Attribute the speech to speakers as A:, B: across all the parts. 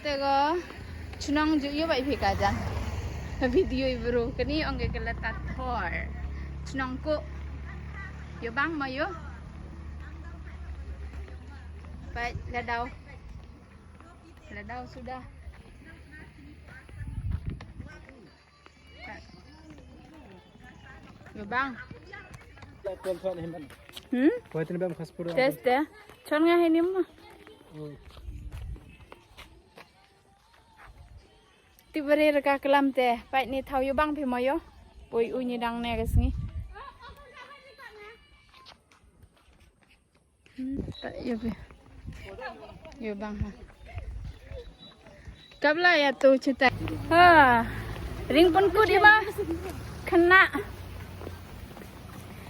A: Tega chunang ju yo bai phika jan video ibro kani onge kala tathor chunang ko yo bang ma yo baik ladau sudah yo bang tes deh chon nga ini mah tibere reka kelam teh baik ni thau yo bang phi ma yo oi uni dang ne gas ngi yo be yo bang ha kabla ya tu cerita ha ring pun ku di ba kena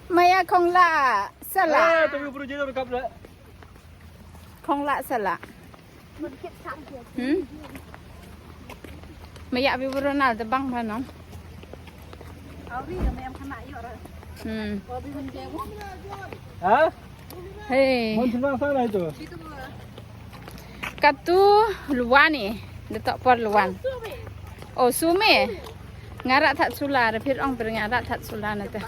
A: maya khong la sala
B: tapi buru jadi kabla
A: khong la sala maya bi buru nal te bang ba no
C: Awi em kena yuk rồi. Awi menjewu.
B: Hah?
A: Hei.
B: Mau terbang sana itu?
A: Katu luan ni, letak por luan. Oh sume, ngarak tak sular, pir ong ngarak tak sular nanti.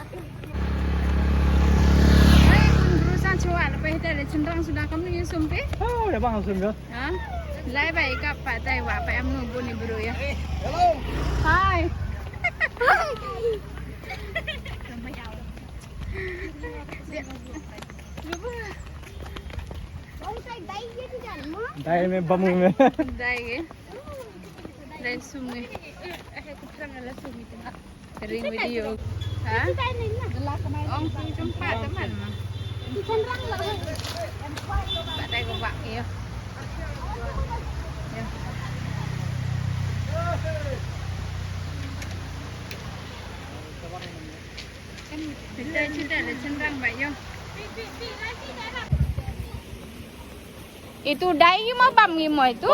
A: Hei, kun berusaha cuak, lepas itu ada cenderung sudah kamu ni sumpe?
B: Oh, ya bang langsung ya.
A: Hah? Lai baik kap Pak Taiwan, Pak Amnu buni buru ya.
B: Hello.
A: Hai.
B: Dai me bamu me.
A: Dai ke? Dai sungai. Ring video. Ha? Ong pun jumpa teman mah. Pak Dai kau bak ya. Kan cerita ada cenderung baik yo. Itu dai mau bam ni mau itu?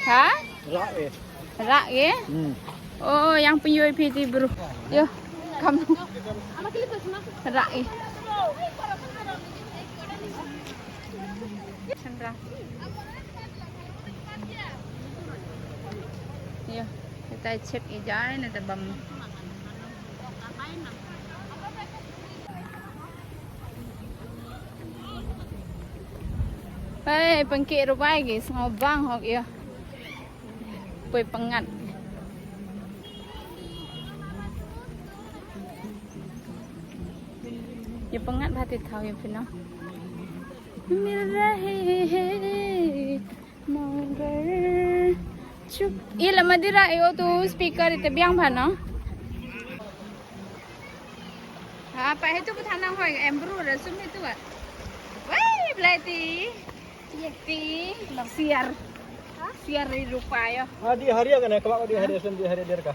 A: Hah?
B: Rak eh.
A: Rak ya? Oh, yang punya PT bro. Yo, kamu. Rak eh. Cenderung. Yo, kita cek ijai nanti bam. Hei, pengkik rupai guys, ngobang hok ya. Pui pengat. Ya pengat hati tahu ya pino. Mirahi monger. Chup. Ila madira yo tu speaker itu biang bana. Apa itu petana hoi embru resum itu kan? Wah, belati. Ti siar. Siar di rupa ya.
B: Di hari kan ya, kalau di hari Senin di hari derka.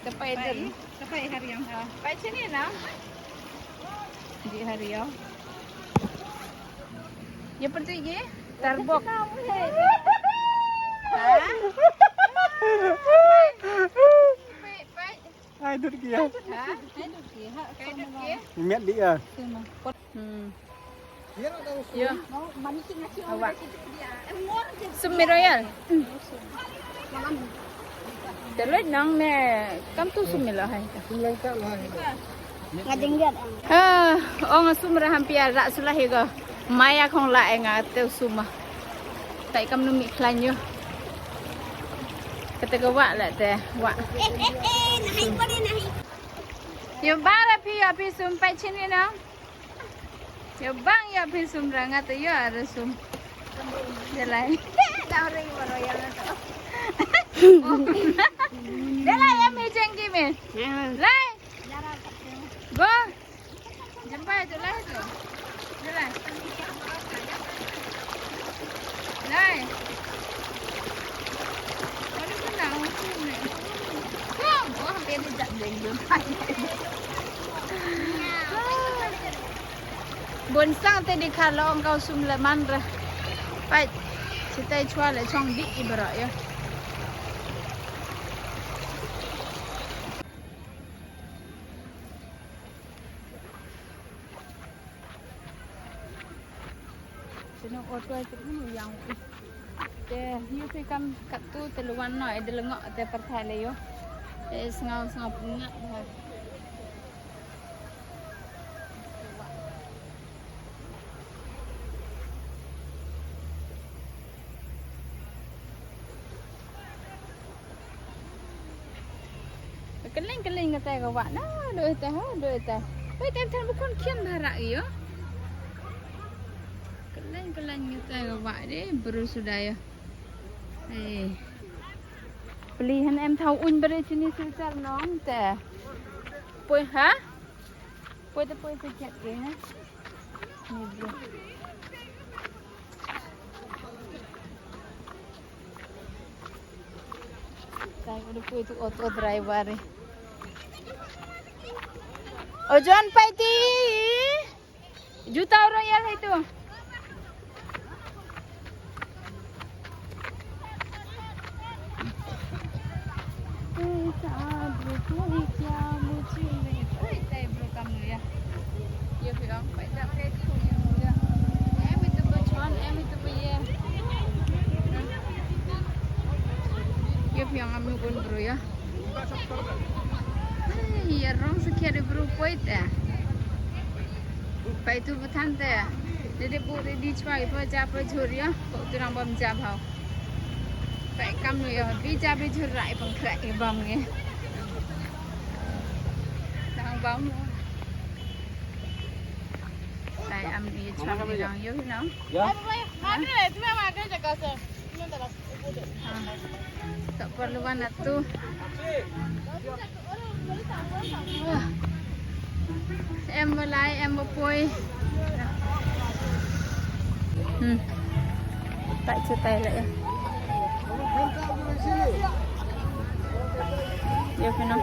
A: Tepai hari yang. Pai sini na. Di hari ya. Ya pergi ye. Tarbok.
B: Hai duduk ya.
A: Hah? Kayak duduk ya.
B: Met dia.
A: Ya. Awak. Sumi royal. Terus nang ne, kam tu sumi lah hai.
C: Ngading dia.
A: Ong sumra hampir rak sulah higa. Maya khong la enga teu suma. Tai kam nu mi khlan yo. Kata ke wak lah teh, wak.
C: Nahi boleh nahi.
A: Yo bara pi sum pai chini na. Yo bang ya pi sum ranga tu yo ada sum. Delai.
C: Dah orang royal tu.
A: Delai ya mi jengki mi. Lai. Go. Jumpa tu lai tu. Delai. Lai. Kau pun nak sum ni. Kom, oh hampir tidak jengki. Bonsang tadi kalau engkau sum leman rah. Baik, kita cuba le chong di ibarat ya. Sino auto itu yang Teh, you fikam kat tu teluan no, ada lengok teh perthai le yo. Sengau pungat dah. Keling kata kau buat nah, doi teh. Wei teh tan bukan kian barak yo. Keling kata kau buat deh, baru sudah ya. Pilihan em tahu un beri sini susah nong teh. Poi ha? Poi sikit ke ha? Ni dia. Saya udah poi tu auto driver ni. Ojon paiti. Juta royal itu. Yang kami pun bro ya. Ya rong sekian bro poit ya. Pai tu betan teh. Jadi boleh dicuai tu aja apa juri ya. Kau tu orang bom jabau. Pai kami ya. Bija bejurai pengkerak bom ni. Tang bom. Saya ambil cuai orang yo no.
B: Ya.
C: Mana ni? Tu memang ada jaga se.
A: Tak perlu anak tu. Em mulai em berpoi. Tak cetai lah ya. Ya kena.